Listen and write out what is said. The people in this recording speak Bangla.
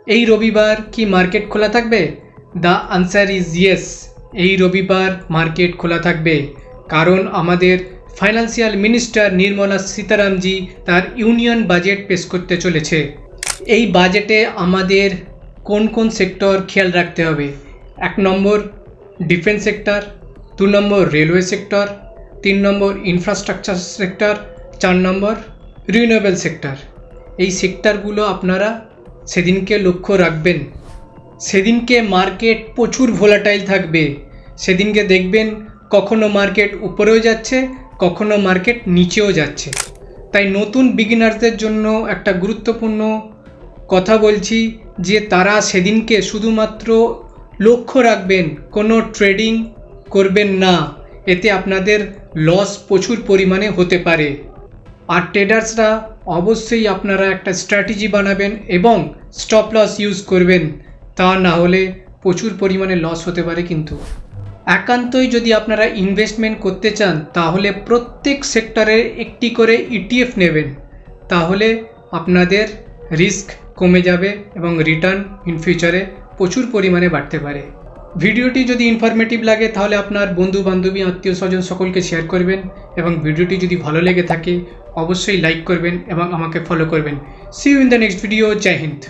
এই রবিবার কি মার্কেট খোলা থাকবে? The answer is yes. এই রবিবার মার্কেট খোলা থাকবে, কারণ আমাদের ফাইন্যান্সিয়াল মিনিস্টার নির্মলা সীতারামজি তার ইউনিয়ন বাজেট পেশ করতে চলেছে। এই বাজেটে আমাদের কোন কোন সেক্টর খেয়াল রাখতে হবে? 1 নম্বর ডিফেন্স সেক্টর, 2 নম্বর রেলওয়ে সেক্টর, 3 নম্বর ইনফ্রাস্ট্রাকচার সেক্টর, 4 নম্বর রিনিউয়েবল সেক্টর। এই সেক্টরগুলো আপনারা সেদিনকে লক্ষ্য রাখবেন। সেদিনকে মার্কেট প্রচুর ভোলাটাইল থাকবে। সেদিনকে দেখবেন কখনো মার্কেট উপরেও যাচ্ছে, কখনো মার্কেট নিচেও যাচ্ছে। তাই নতুন বিগিনারদের জন্য একটা গুরুত্বপূর্ণ কথা বলছি যে তারা সেদিনকে শুধুমাত্র লক্ষ্য রাখবেন, কোনো ট্রেডিং করবেন না। এতে আপনাদের লস প্রচুর পরিমাণে হতে পারে। আর ট্রেডার্সরা অবশ্যই আপনারা একটা স্ট্র্যাটেজি বানাবেন এবং স্টপ লস ইউজ করবেন, তা না হলে প্রচুর পরিমাণে লস হতে পারে। কিন্তু একান্তই যদি আপনারা ইনভেস্টমেন্ট করতে চান তাহলে প্রত্যেক সেক্টরে একটি করে ইটিএফ নেবেন, তাহলে আপনাদের রিস্ক কমে যাবে এবং রিটার্ন ইন ফিউচারে প্রচুর পরিমাণে বাড়তে পারে। ভিডিওটি যদি ইনফরমেটিভ লাগে তাহলে আপনার বন্ধু বান্ধবী আত্মীয় স্বজন সকলকে শেয়ার করবেন এবং ভিডিওটি যদি ভালো লেগে থাকে অবশ্যই লাইক করবেন এবং আমাকে ফলো করবেন। See you in the next video. জয় হিন্দ।